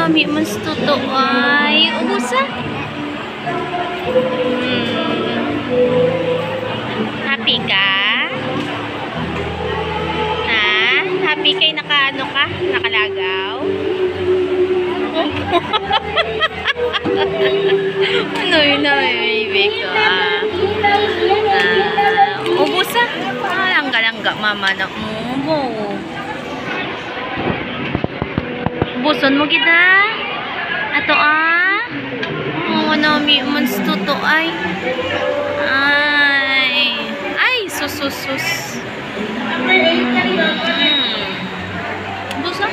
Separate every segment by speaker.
Speaker 1: nami mas totoo ay ubusa. Happy ka? Ha? Happy kay nakaano ka? Nakalagaw? Ano yun na baby ko ubusa. Langga-langga mama na mo. Ubuson mo gida? Ato nami mas totoo ay sus busa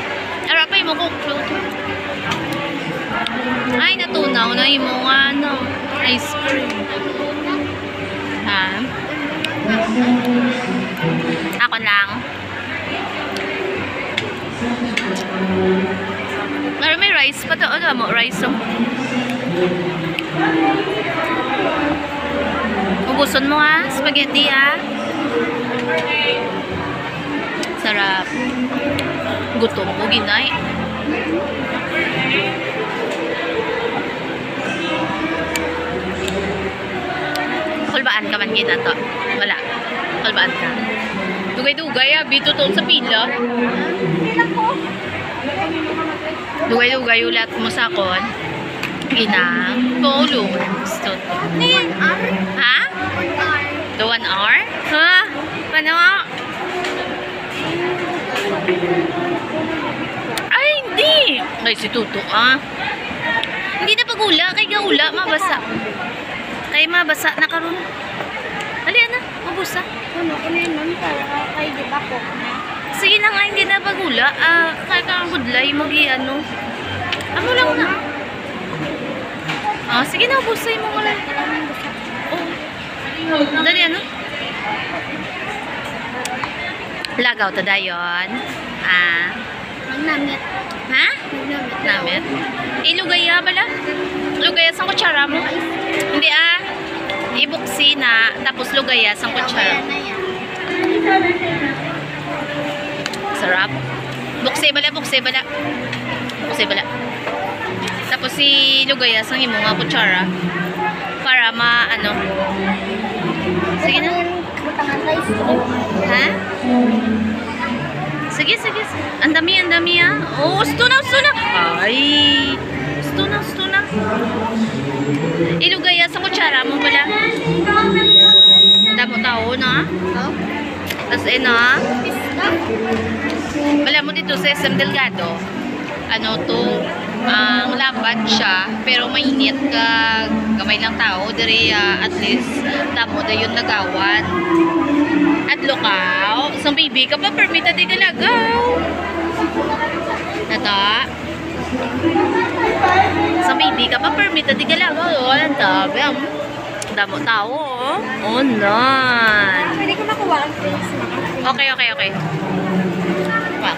Speaker 1: arapay mo ko ay natunaw na yung mga ice cream ako lang pero may rice pa to mo rice ubuson mo spaghetti sarap gutom mo ginay kulbaan ka man kita to wala kulbaan ka dugay-dugay bito to sa pila dugay-dugay ulat mo sa kon ginang polo gusto ha? The 1 hour? Ha? Paano? Ay, hindi! Ay, si Tuto, Hindi na pag-ula. Kay gaula, mabasa. Kay mabasa na karon. Aliyan na, mabusa.
Speaker 2: Ano, kunin para kay di ba ko?
Speaker 1: Sige na nga, hindi na pag-ula. Kaya kang budlay, mag-i-ano. Ano lang na? Sige na, busay mo nga lang. Dali ano? Lagaw to dayon.
Speaker 2: Magnamit.
Speaker 1: Ha? Namit. Ilugaya bala? Lugaya sang kutsara mo? Hindi ibuksi na tapos lugaya sang kutsara. Sarap. Buksi bala. Buksi bala. Tapos si lugaya sang imo nga kutsara para sige na. Ha? Sige. Ang dami gusto na. Ay. Gusto na. Ilugaya sa kutsara mo pala. Damo tao na. Tapos wala mo dito sa SM Delgado. Ang labat siya pero mainit ka gamay lang tao diri at least tamo dayon nagawan at lukaw sang baby ka pa permita di galagaw nata sang baby ka pa permita di galagaw tabi damo tao nan
Speaker 2: Pwede ko makuha ang face.
Speaker 1: okay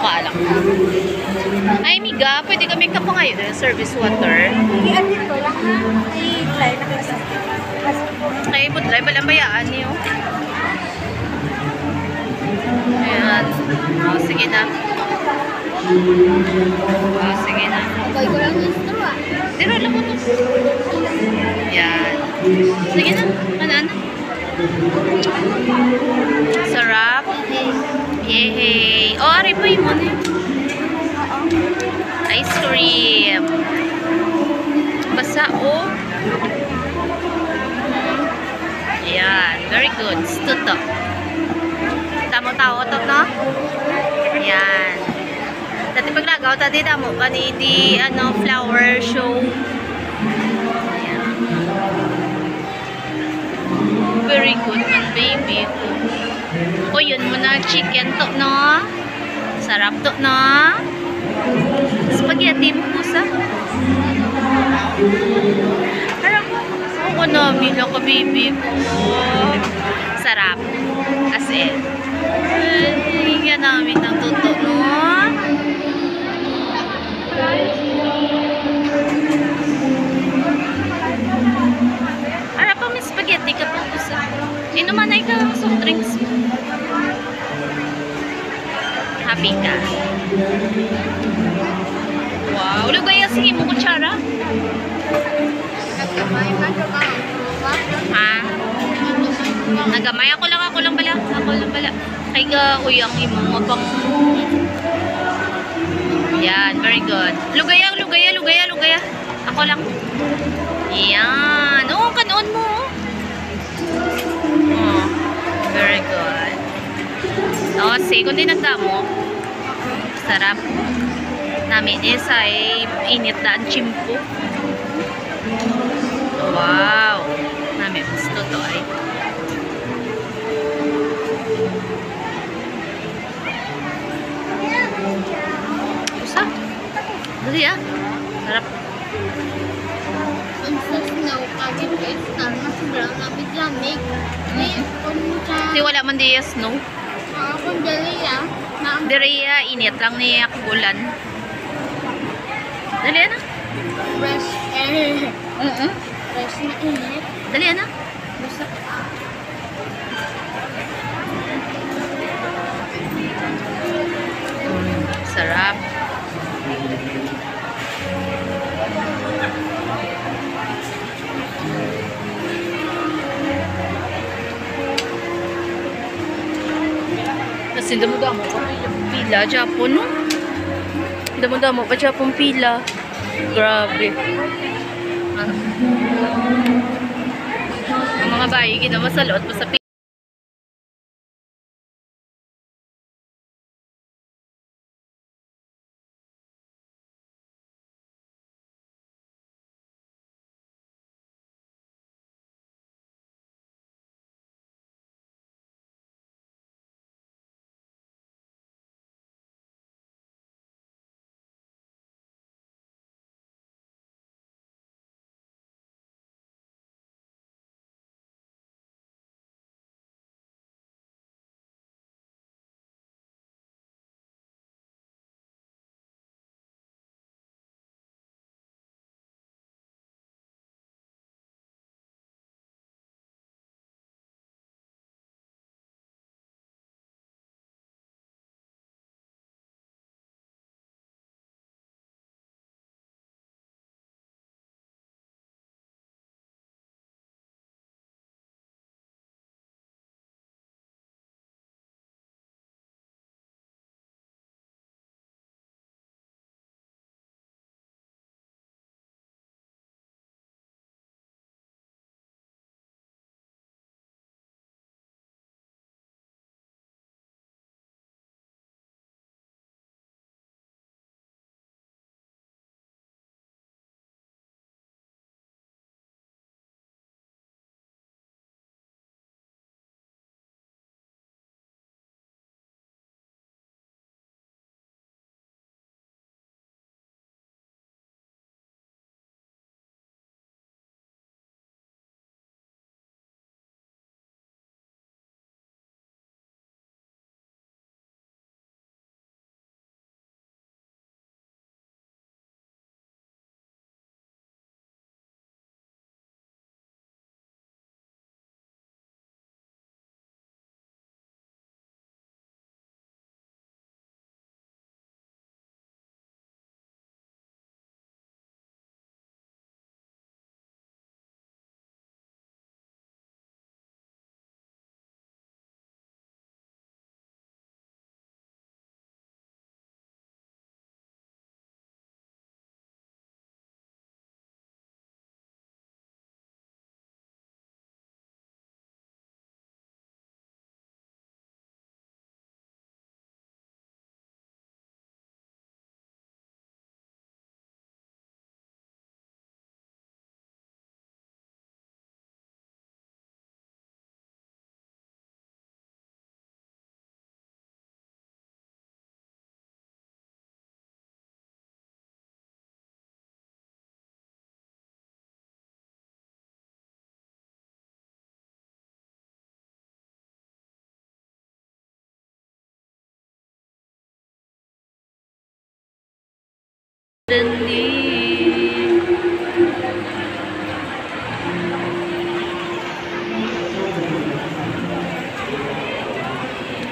Speaker 1: Alam. Ay, miga, pwede kami ka pa ngayon service water.
Speaker 2: Iyan dito lang ay try na kasi.
Speaker 1: Kaya budlay, balang bayaan niyo. Ayan. Sige na. Sige na.
Speaker 2: Boy ko lang yung straw
Speaker 1: Dito lang mo to. Ayan. Sige na. Manana. Sarap. Yay! Ari pa yung ano ice cream. Basa Ayan. Very good. Stuto. Tamo-tao ito, no? Ayan. Dati pag nagaw, tadi damo pa ni flower show. Ayan. Very good man, baby. O yun mo na chicken to, no? Sarap to, no? Spaghetti mo pusa. Harap ako namin ako, baby ko. Sarap. As in. Yan namin ng tuto, no? Harap pa may spaghetti ka pa pusa. Inumanay ka ng soft drinks. Happy ka. Wow. Ulo kaya sige mo kutsara?
Speaker 2: Nagkamay man sa mga
Speaker 1: Ha? Nagamay ako lang pala. Kay ga uyang imo mo pang. Yan, very good. Lugaya. Ako lang. Yan. Oo, kanoon mo. Oh, very good. Oh, kung dinagda mo, sarap. Namin is ay init na ang chimpo. Wow. Namin gusto to ay. Usa? Dali ah. Sarap.
Speaker 2: Ang sa snow, kagit ko is mas sobrang lamig-lamig. Ngayon, kung sa...
Speaker 1: Di wala man di snow.
Speaker 2: Kung dali na
Speaker 1: Direya, init lang niya kulan. Dali na.
Speaker 2: fresh air. Fresh na init.
Speaker 1: Dali na.
Speaker 2: Basta
Speaker 1: Sarap. Kasi damo-damo pa pila Japon, no? Damo-damo pa Japon pila. Grabe. Ang mga bayi ginawa sa lot pa sa pila.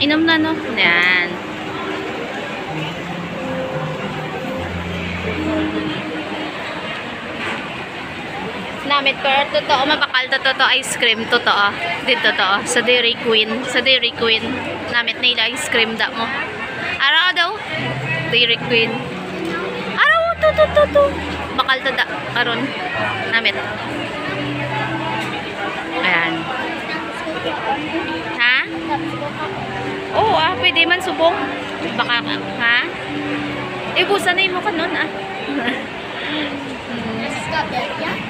Speaker 1: Inom na, no? Yan. Namit ko, totoo, mabakal, totoo, ice cream, totoo. Dito, totoo, sa Dairy Queen. Sa Dairy Queen. Namit nila ice cream, da mo. Araw daw. Dairy Queen. Araw, to. Bakal, tada, karon. Namit. Ayan. Ha? Oo, pwede man subong. Baka, ha? Ibusan na mo ka nun,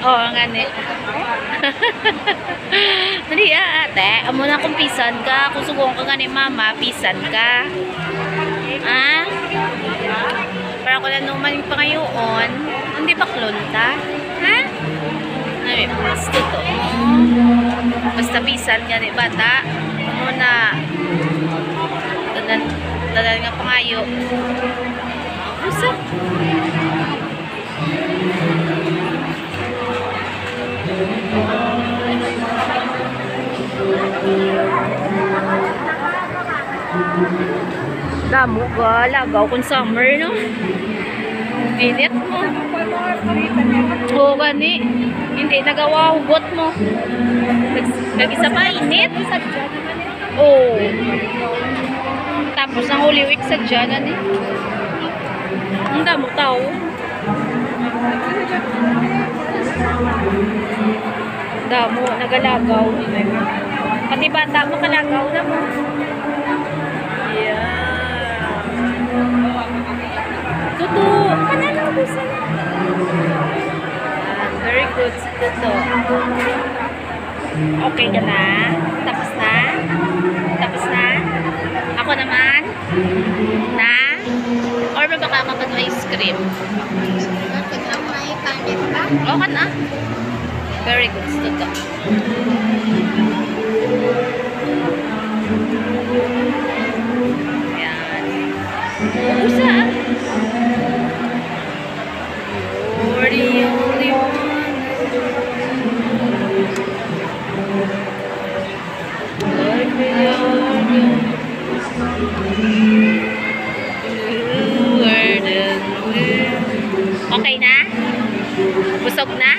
Speaker 1: Oo, nga ni. Hindi ate. Amo na kung pisan ka. Kung subong ka nga ni mama, pisan ka. Para ko lang naman yung pangayoon. Hindi ba klonta? Ha? Ay, basta to. Basta pisan ka ni bata. Amo na. Dadan nga pangayo. Basta. Damo ka, lagaw kung summer, no? Init mo. Oo, gani. Hindi nagawa hugot mo. Nag-isa pa, init. Oo. Tapos ang Holy Week sa dyan, eh. Ang damo tao. Damo, nagalagaw. Pati bata mo, kalagaw na mo. Yeah. Tuto, kanalaw ko sana. Very good, Tuto. Okay ka na? Tapos na? Tapos na? Ako naman? Na? Or baka kapag-ice cream? Okay na? Very good, Tuto. Yan. Usa ah. You're the only one. Life without you. Okay na? Busog na?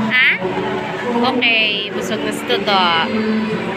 Speaker 1: Ha? Okay, busog na si Tuto.